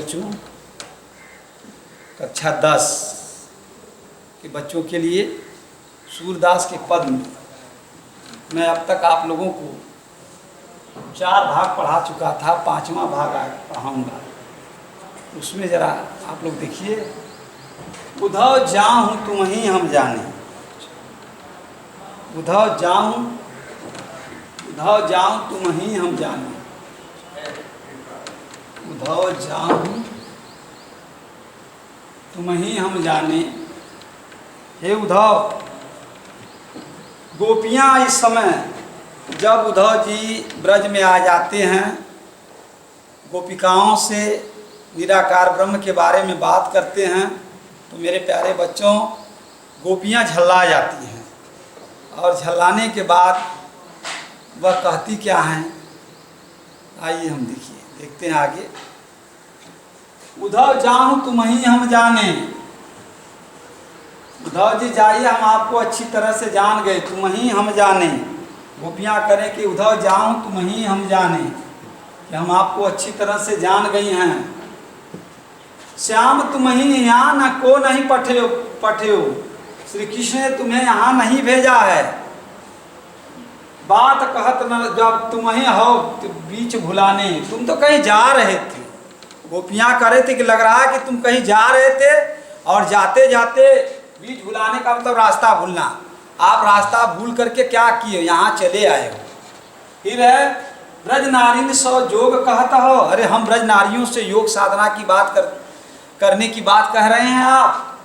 बच्चों, कक्षा 10 के बच्चों के लिए सूरदास के पद में मैं अब तक आप लोगों को 4 भाग पढ़ा चुका था, 5वां भाग आज पढ़ाऊँगा। उसमें ज़रा आप लोग देखिए। उधव जाऊँ तुम ही हम जाने, उधव जाऊँ तुम ही हम जाने, उधव जाऊँ तुम ही हम जाने। हे उद्धव, गोपियाँ इस समय जब उद्धव जी ब्रज में आ जाते हैं, गोपिकाओं से निराकार ब्रह्म के बारे में बात करते हैं, तो मेरे प्यारे बच्चों, गोपियाँ झल्ला जाती हैं। और झल्लाने के बाद वह कहती क्या हैं, आइए हम देखते हैं आगे। उद्धव जाऊँ तुम ही हम जाने, उद्धव जी जाइए हम आपको अच्छी तरह से जान गए, तुम ही हम जाने। गोपियाँ करें कि उद्धव जाऊँ तुम ही हम जाने, कि हम आपको अच्छी तरह से जान गई हैं। श्याम तुम ही यहाँ न को नहीं पठ्यो, श्री कृष्ण ने तुम्हें यहाँ नहीं भेजा है। बात कहत न जब तुम ही हो बीच भुलाने, तुम तो कहीं जा रहे थे। गोपियाँ करे थे कि लग रहा है कि तुम कहीं जा रहे थे और जाते जाते बीच भुलाने का मतलब रास्ता भूलना। आप रास्ता भूल करके क्या किए, यहाँ चले आए हो। फिर है ब्रज नारी सौ जोग कहता हो, अरे हम ब्रज नारियों से योग साधना की बात करने की बात कह रहे हैं। आप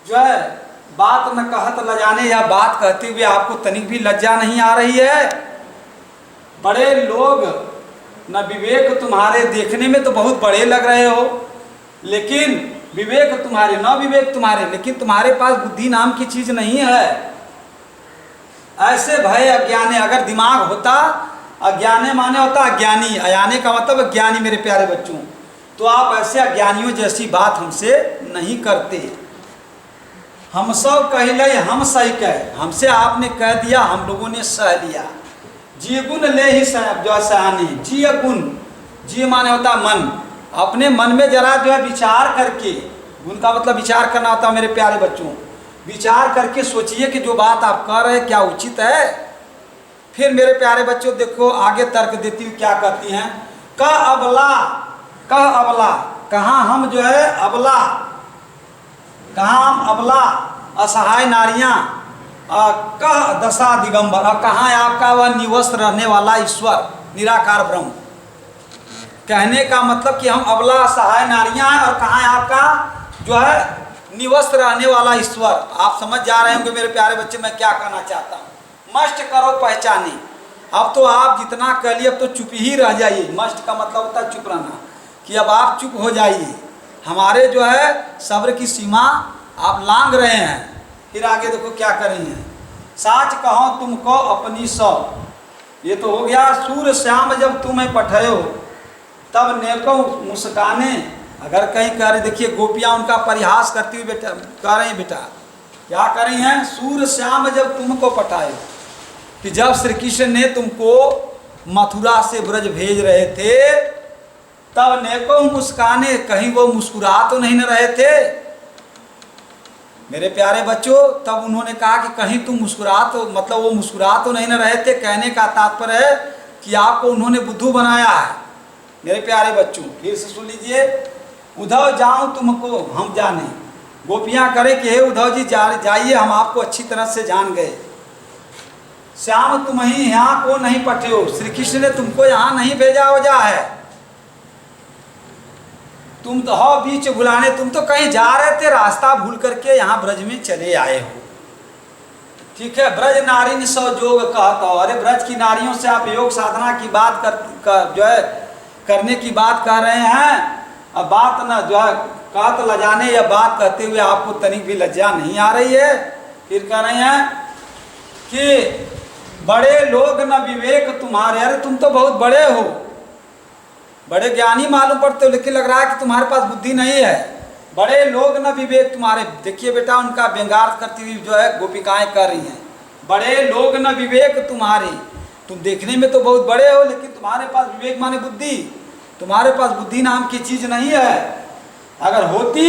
जो है बात न कहत लजाने, या बात कहते हुए आपको तनिक भी लज्जा नहीं आ रही है। बड़े लोग न विवेक तुम्हारे, देखने में तो बहुत बड़े लग रहे हो, लेकिन विवेक तुम्हारे न विवेक तुम्हारे, लेकिन तुम्हारे पास बुद्धि नाम की चीज नहीं है। ऐसे भय अज्ञाने, अगर दिमाग होता, अज्ञाने माने होता अज्ञानी, अयाने का मतलब अज्ञानी। मेरे प्यारे बच्चों, तो आप ऐसे अज्ञानियों जैसी बात हमसे नहीं करते। हम सब कहले हम सही कहे, हमसे आपने कह दिया, हम लोगों ने सह लिया। जी गुण ले ही जो सहानी, जी गुण, जी माने होता मन, अपने मन में जरा जो है विचार करके, गुण का मतलब विचार करना होता है। मेरे प्यारे बच्चों, विचार करके सोचिए कि जो बात आप कह रहे हैं क्या उचित है। फिर मेरे प्यारे बच्चों देखो आगे तर्क देती हूँ, क्या कहती हैं। कह अबला, कहाँ हम जो है अबला, कहाँ हम अबला असहाय नारियां, कह दशा दिगंबर, और कहाँ है आपका वह निवस्त रहने वाला ईश्वर निराकार ब्रह्म। कहने का मतलब कि हम अबला असहाय नारियां हैं, और कहाँ है आपका जो है निवस्त रहने वाला ईश्वर। आप समझ जा रहे होंगे मेरे प्यारे बच्चे मैं क्या कहना चाहता हूँ। मस्ट करो पहचाने, अब तो आप जितना कह लिए अब तो चुप ही रह जाइए। मस्ट का मतलब होता है चुप रहना, कि अब आप चुप हो जाइए। हमारे जो है सब्र की सीमा आप लांघ रहे हैं। फिर आगे देखो क्या करेंगे। साच कहो तुमको अपनी सौ, ये तो हो गया। सूर्य श्याम जब तुम्हें पठयो, तब नेको मुस्काने। अगर कहीं कह रहे, देखिए गोपियाँ उनका परिहास करती हुई बेटा कह रही हैं, बेटा क्या कर रही हैं। सूर्य श्याम जब तुमको पठायो, कि जब श्री कृष्ण ने तुमको मथुरा से ब्रज भेज रहे थे, तब नेको मुस्काने, कहीं वो मुस्कुरा तो नहीं न रहे थे। मेरे प्यारे बच्चों, तब उन्होंने कहा कि कहीं तुम मुस्कुरा तो, मतलब वो मुस्कुरा तो नहीं न रहे थे। कहने का तात्पर्य है कि आपको उन्होंने बुद्धू बनाया है। मेरे प्यारे बच्चों फिर से सुन लीजिए। उद्धव जाऊं तुमको हम जाने, गोपियाँ करें कि हे उद्धव जी जाइए हम आपको अच्छी तरह से जान गए। श्याम तुम ही यहाँ को नहीं पठ्यो, श्री कृष्ण ने तुमको यहाँ नहीं भेजा वजह है। तुम तो हो बीच भुलाने, तुम तो कहीं जा रहे थे, रास्ता भूल करके यहाँ ब्रज में चले आए हो। ठीक है। ब्रज नारी सौ जोग कहता हो, अरे ब्रज की नारियों से आप योग साधना की बात जो है करने की बात कह रहे हैं। अब बात न जो है कहत लजाने, या बात कहते हुए आपको तनिक भी लज्जा नहीं आ रही है। फिर कह रहे हैं कि बड़े लोग न विवेक तुम्हारे, अरे तुम तो बहुत बड़े हो, बड़े ज्ञानी मालूम पड़ते हो, लेकिन लग रहा है कि तुम्हारे पास बुद्धि नहीं है। बड़े लोग न विवेक तुम्हारे, देखिए बेटा उनका व्यंग्यार्थ करती हुई जो है गोपिकाएं कर रही हैं। बड़े लोग न विवेक तुम्हारे, तुम देखने में तो बहुत बड़े हो, लेकिन तुम्हारे पास विवेक माने बुद्धि तुम्हारे पास बुद्धि नाम की चीज नहीं है। अगर होती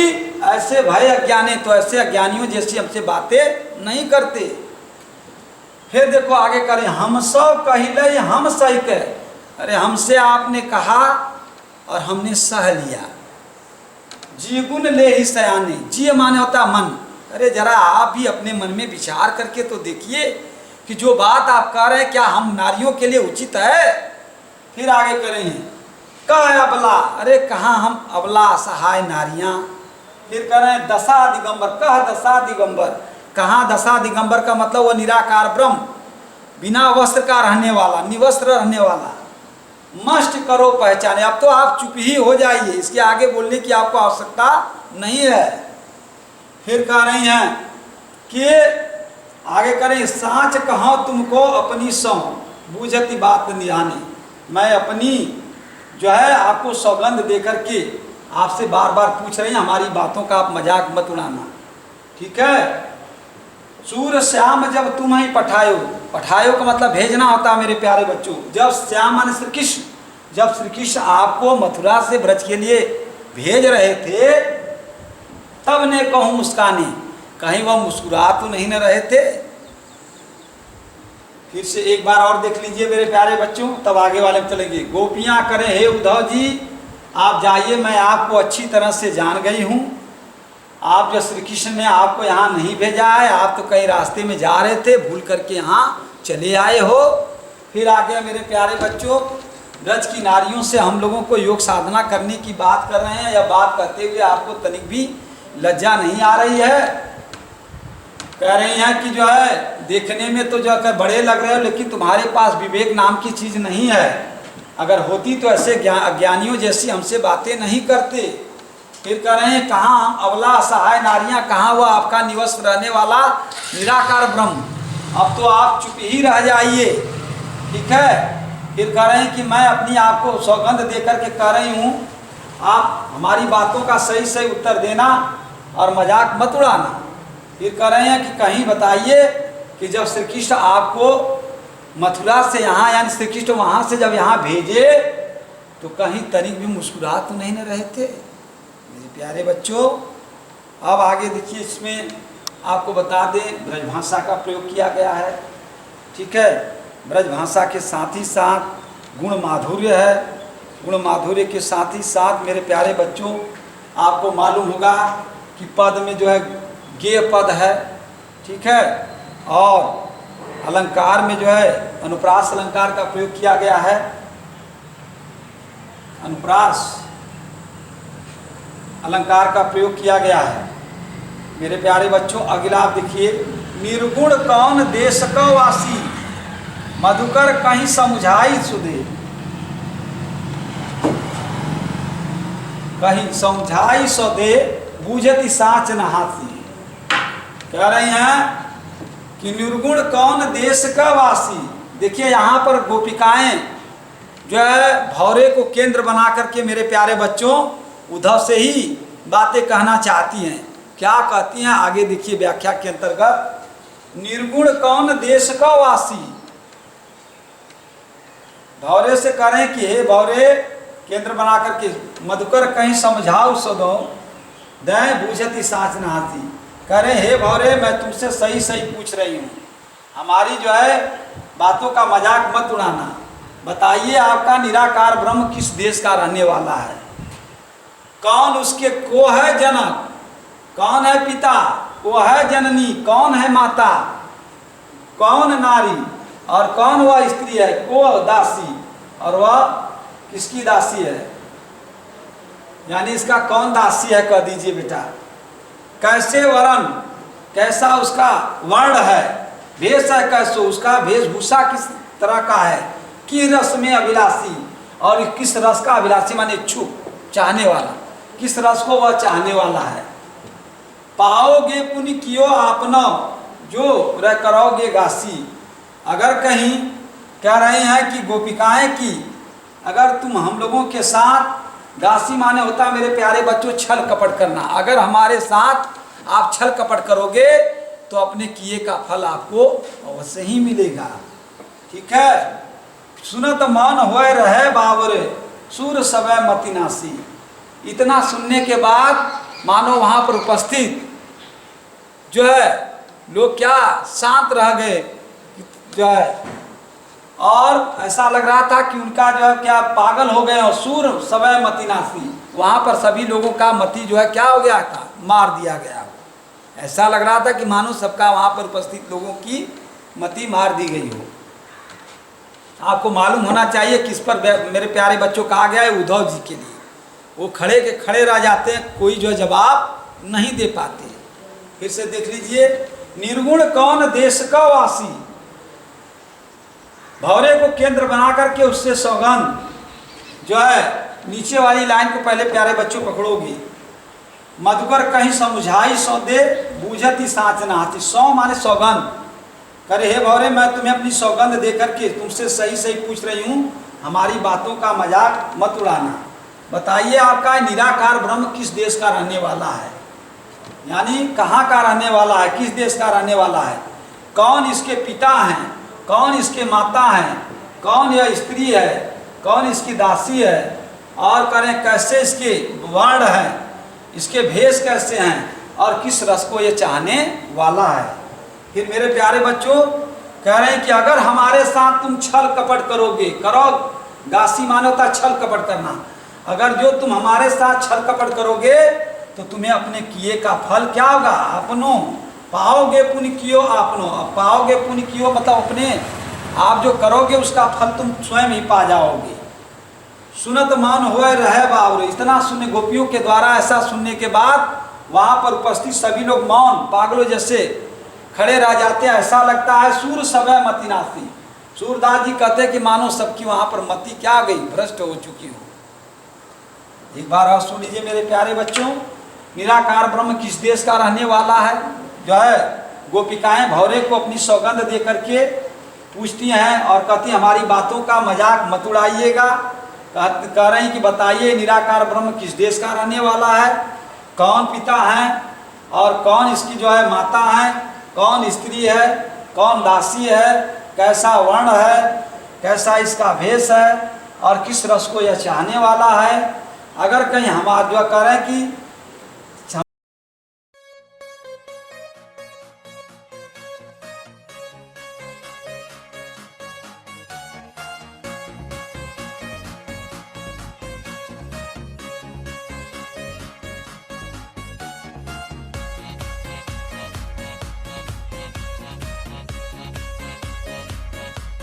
ऐसे भय अज्ञानी तो ऐसे अज्ञानियों जैसी हमसे बातें नहीं करते। फिर देखो आगे करें, हम सब कहले हम सही कह। अरे हमसे आपने कहा और हमने सह लिया। जी गुण ले ही सयाने, जी माने होता मन। अरे जरा आप भी अपने मन में विचार करके तो देखिए कि जो बात आप कह रहे हैं क्या हम नारियों के लिए उचित है। फिर आगे करेंगे, कह अबला, अरे कहाँ हम अबला असहाय नारियां। फिर कह रहे हैं दशा दिगंबर, कह दशा दिगंबर। कहाँ दशा दिगंबर का मतलब वो निराकार ब्रह्म, बिना वस्त्र का रहने वाला, निवस्त्र रहने वाला। मस्ट करो पहचाने। अब तो आप चुप ही हो जाइए, इसके आगे बोलने की आपको आवश्यकता नहीं है। फिर कह रही हैं कि आगे करें, साँच कहो तुमको अपनी सौ, बूझती बात निहानी। मैं अपनी जो है आपको सौगंध देकर के आपसे बार बार पूछ रही हैं, हमारी बातों का आप मजाक मत उड़ाना, ठीक है। सूर श्याम जब तुम ही पठायो, पठायो का मतलब भेजना होता है मेरे प्यारे बच्चों। जब श्याम माने श्री कृष्ण, जब श्री कृष्ण आपको मथुरा से ब्रज के लिए भेज रहे थे तब ने कहूँ मुस्काने, कहीं वह मुस्कुरा तो नहीं न रहे थे। फिर से एक बार और देख लीजिए मेरे प्यारे बच्चों, तब आगे वाले में चलेंगे। गोपियाँ करें, हे उद्धव जी आप जाइए, मैं आपको अच्छी तरह से जान गई हूँ। आप जो श्री कृष्ण ने आपको यहाँ नहीं भेजा है, आप तो कहीं रास्ते में जा रहे थे, भूल करके यहाँ चले आए हो। फिर आगे मेरे प्यारे बच्चों, ब्रज की नारियों से हम लोगों को योग साधना करने की बात कर रहे हैं। यह बात करते हुए आपको तनिक भी लज्जा नहीं आ रही है। कह रही हैं कि जो है देखने में तो जो है बड़े लग रहे हो, लेकिन तुम्हारे पास विवेक नाम की चीज़ नहीं है। अगर होती तो ऐसे अज्ञानियों जैसी हमसे बातें नहीं करते। फिर कह रहे हैं कहाँ हम अबला असहाय नारियां, कहाँ वह आपका निवस रहने वाला निराकार ब्रह्म। अब तो आप चुप ही रह जाइए, ठीक है। फिर कह रहे हैं कि मैं अपनी आपको सौगंध देकर के कह रही हूँ, आप हमारी बातों का सही सही उत्तर देना और मजाक मत उड़ाना। फिर कह रहे हैं कि कहीं बताइए कि जब श्री कृष्ण आपको मथुरा से यहाँ, यानी श्री कृष्ण वहाँ से जब यहाँ भेजे तो कहीं तनिक भी मुस्कुरा तो नहीं न रहे थे मेरे प्यारे बच्चों। अब आगे देखिए, इसमें आपको बता दें ब्रजभाषा का प्रयोग किया गया है, ठीक है। ब्रजभाषा के साथ ही साथ गुण माधुर्य है। गुण माधुर्य के साथ ही साथ मेरे प्यारे बच्चों आपको मालूम होगा कि पद में जो है गेय पद है, ठीक है। और अलंकार में जो है अनुप्रास अलंकार का प्रयोग किया गया है। अनुप्रास अलंकार का प्रयोग किया गया है मेरे प्यारे बच्चों। अगला आप देखिए, निर्गुण कौन देश का वासी, मधुकर कहीं समझाई सुधे। कहीं समझाई सौदे, बूझती साँच नहासी। कह रही हैं कि निर्गुण कौन देश का वासी। देखिए यहाँ पर गोपिकाएं जो है भौरे को केंद्र बना करके मेरे प्यारे बच्चों उद्धव से ही बातें कहना चाहती हैं। क्या कहती हैं आगे देखिए व्याख्या के अंतर्गत, निर्गुण कौन देश का वासी। भौरे से कह रहे हैं कि हे भौरे, केंद्र बना करके मधुकर कहीं समझाओ सदो, दय बूझती साँच नहाती। कह रहे हे भौरे, मैं तुमसे सही सही पूछ रही हूँ, हमारी जो है बातों का मजाक मत उड़ाना। बताइए आपका निराकार ब्रह्म किस देश का रहने वाला है, कौन उसके को है जनक, कौन है पिता, को है जननी, कौन है माता, कौन नारी और कौन वह स्त्री है, को दासी और वह किसकी दासी है, यानी इसका कौन दासी है कह दीजिए बेटा। कैसे वरण, कैसा उसका वर्ण है, भेष है कैसो, उसका वेशभूषा किस तरह का है, कि रस में अभिलाषी, और किस रस का अभिलाषी माने इच्छुक, चाहने वाला, किस रस को वह चाहने वाला है। पाओगे पुण्य कियो आपनो, जो रह करोगे गासी। अगर कहीं कह रहे हैं कि गोपिकाएं की अगर तुम हम लोगों के साथ, गासी माने होता मेरे प्यारे बच्चों छल कपट करना, अगर हमारे साथ आप छल कपट करोगे तो अपने किए का फल आपको अवश्य ही मिलेगा, ठीक है। सुनत मन होए रहे बावरे, सूर सवै मति नासी। इतना सुनने के बाद मानो वहाँ पर उपस्थित जो है लोग क्या शांत रह गए जो है, और ऐसा लग रहा था कि उनका जो है क्या पागल हो गए। और सूर सवै मति नासी, वहाँ पर सभी लोगों का मति जो है क्या हो गया था, मार दिया गया। ऐसा लग रहा था कि मानो सबका वहाँ पर उपस्थित लोगों की मति मार दी गई हो। आपको मालूम होना चाहिए किस पर मेरे प्यारे बच्चों कहा गया है, उद्धव जी के लिए। वो खड़े के खड़े रह जाते हैं, कोई जो जवाब नहीं दे पाते। फिर से देख लीजिए, निर्गुण कौन देश का वासी, भौरे को केंद्र बना करके उससे सौगंध जो है, नीचे वाली लाइन को पहले प्यारे बच्चों पकड़ोगी। मधुकर कहीं समुझाई सौ दे, बूझती साँच नहाती। सौ माने सौगंध करे, हे भौरे मैं तुम्हें अपनी सौगंध दे करके तुमसे सही सही पूछ रही हूँ, हमारी बातों का मजाक मत उड़ाना। बताइए आपका निराकार ब्रह्म किस देश का रहने वाला है, यानी कहाँ का रहने वाला है, किस देश का रहने वाला है, कौन इसके पिता हैं, कौन इसके माता हैं, कौन यह स्त्री है, कौन इसकी दासी है, और करें कैसे इसके वर्ण हैं, इसके भेष कैसे हैं, और किस रस को ये चाहने वाला है। फिर मेरे प्यारे बच्चों कह रहे हैं कि अगर हमारे साथ तुम छल कपट करोगे, करो गासी माने होता छल कपट करना, अगर जो तुम हमारे साथ छल कपट करोगे तो तुम्हें अपने किए का फल क्या होगा, अपनों पाओगे पुण्य कियो आपनो। अब पाओगे पुण्य कियो मतलब अपने आप जो करोगे उसका फल तुम स्वयं ही पा जाओगे। सुनत मान होए रहे बावरे, इतना सुनने गोपियों के द्वारा ऐसा सुनने के बाद वहाँ पर उपस्थित सभी लोग मौन पागलों जैसे खड़े रह जाते हैं। ऐसा लगता है सूर सवै मति नासी। सूरदास जी कहते हैं कि मानो सबकी वहाँ पर मति क्या गई, भ्रष्ट हो चुकी हो। एक बार और सुन लीजिए मेरे प्यारे बच्चों, निराकार ब्रह्म किस देश का रहने वाला है, जो है गोपिकाएं भौरे को अपनी सौगंध दे करके पूछती हैं और कहती हमारी बातों का मजाक मत उड़ाइएगा। कह रही कि बताइए निराकार ब्रह्म किस देश का रहने वाला है, कौन पिता है और कौन इसकी जो है माता है, कौन स्त्री है, कौन दासी है, कैसा वर्ण है, कैसा इसका भेष है, और किस रस को यह चाहने वाला है। अगर कहीं हम आज जो कह रहे हैं कि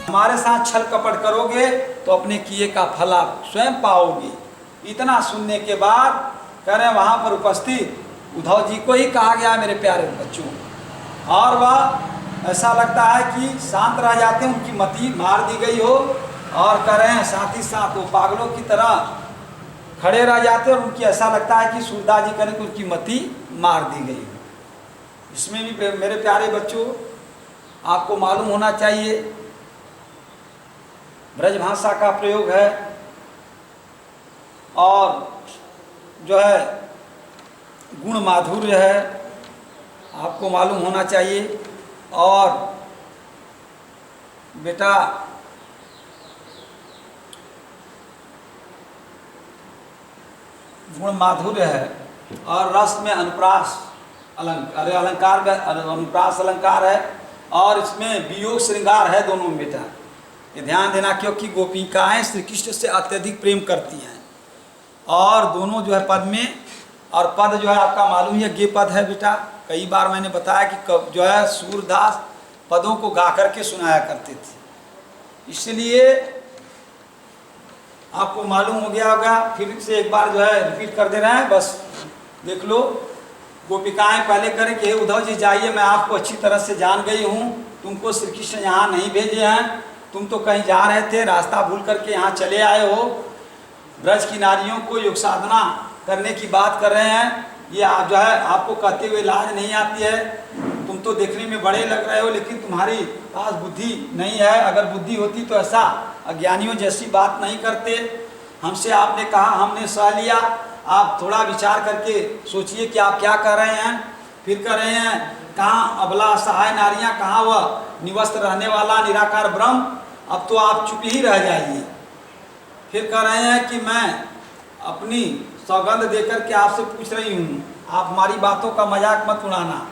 हमारे साथ छल कपट करोगे तो अपने किए का फल आप स्वयं पाओगे। इतना सुनने के बाद कह रहे हैं वहाँ पर उपस्थित उद्धव जी को ही कहा गया मेरे प्यारे बच्चों, और वह ऐसा लगता है कि शांत रह जाते हैं, उनकी मति मार दी गई हो, और कह रहे हैं साथ ही साथ वो पागलों की तरह खड़े रह जाते हैं, और उनकी ऐसा लगता है कि सूरदास जी करें कि उनकी मति मार दी गई हो। इसमें भी मेरे प्यारे बच्चों आपको मालूम होना चाहिए ब्रज भाषा का प्रयोग है, और जो है गुण माधुर्य है, आपको मालूम होना चाहिए। और बेटा गुण माधुर्य है, और रस में अनुप्रास अलंकार अनुप्रास अलंकार है, और इसमें वियोग श्रृंगार है दोनों में बेटा। ये ध्यान देना, क्योंकि गोपिकाएं श्री कृष्ण से अत्यधिक प्रेम करती हैं, और दोनों जो है पद में, और पद जो है आपका मालूम है गे पद है बेटा। कई बार मैंने बताया कि जो है सूरदास पदों को गा करके सुनाया करते थे, इसलिए आपको मालूम हो गया होगा। फिर से एक बार जो है रिपीट कर दे रहे हैं, बस देख लो। गोपिकाएं पहले करें कि हे उद्धव जी जाइए, मैं आपको अच्छी तरह से जान गई हूँ, तुमको श्री कृष्ण यहाँ नहीं भेजे हैं, तुम तो कहीं जा रहे थे, रास्ता भूल करके यहाँ चले आए हो, ब्रज की नारियों को योग साधना करने की बात कर रहे हैं। ये आप जो है आपको कहते हुए लाज नहीं आती है, तुम तो देखने में बड़े लग रहे हो, लेकिन तुम्हारी पास बुद्धि नहीं है। अगर बुद्धि होती तो ऐसा अज्ञानियों जैसी बात नहीं करते। हमसे आपने कहा, हमने सह लिया, आप थोड़ा विचार करके सोचिए कि आप क्या कर रहे हैं। फिर कह रहे हैं कहाँ अबला असहाय नारियाँ, कहाँ वह निवस्त रहने वाला निराकार ब्रह्म, अब तो आप चुप ही रह जाइए। फिर कह रहे हैं कि मैं अपनी सौगंध देकर के आपसे पूछ रही हूँ, आप हमारी बातों का मजाक मत उड़ाना।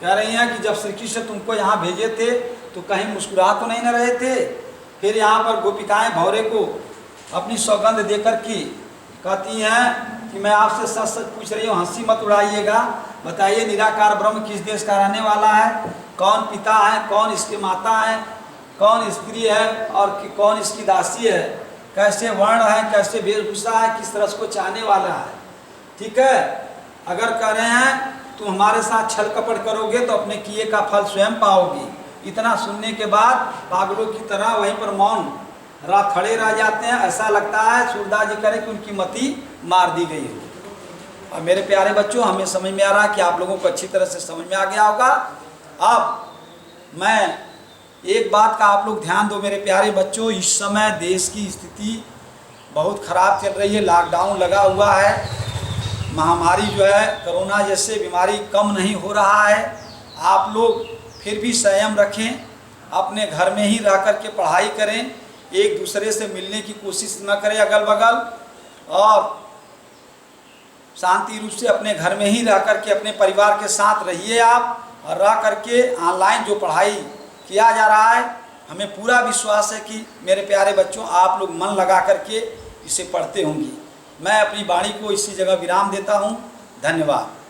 कह रही हैं कि जब श्री कृष्ण तुमको यहाँ भेजे थे तो कहीं मुस्कुरा तो नहीं न रहे थे। फिर यहाँ पर गोपिकाएं भौरे को अपनी सौगंध देकर के कहती हैं कि मैं आपसे सच सच पूछ रही हूँ, हंसी मत उड़ाइएगा। बताइए निराकार ब्रह्म किस देश का रहने वाला है, कौन पिता है, कौन इसकी माता है, कौन स्त्री है और कौन इसकी दासी है, कैसे वर्ण है, कैसे वेशभूषा है, किस तरह को चाहने वाला है। ठीक है, अगर कह रहे हैं तुम हमारे साथ छल कपट करोगे तो अपने किए का फल स्वयं पाओगे। इतना सुनने के बाद पागलों की तरह वहीं पर मौन खड़े रह जाते हैं। ऐसा लगता है सूरदास जी करें कि उनकी मति मार दी गई हो। और मेरे प्यारे बच्चों, हमें समझ में आ रहा है कि आप लोगों को अच्छी तरह से समझ में आ गया होगा। अब मैं एक बात का आप लोग ध्यान दो मेरे प्यारे बच्चों, इस समय देश की स्थिति बहुत ख़राब चल रही है, लॉकडाउन लगा हुआ है, महामारी जो है कोरोना जैसे बीमारी कम नहीं हो रहा है। आप लोग फिर भी संयम रखें, अपने घर में ही रह कर के पढ़ाई करें, एक दूसरे से मिलने की कोशिश न करें अगल बगल, और शांति रूप से अपने घर में ही रह कर के अपने परिवार के साथ रहिए आप। और रह कर के ऑनलाइन जो पढ़ाई किया जा रहा है, हमें पूरा विश्वास है कि मेरे प्यारे बच्चों आप लोग मन लगा करके इसे पढ़ते होंगे। मैं अपनी वाणी को इसी जगह विराम देता हूँ। धन्यवाद।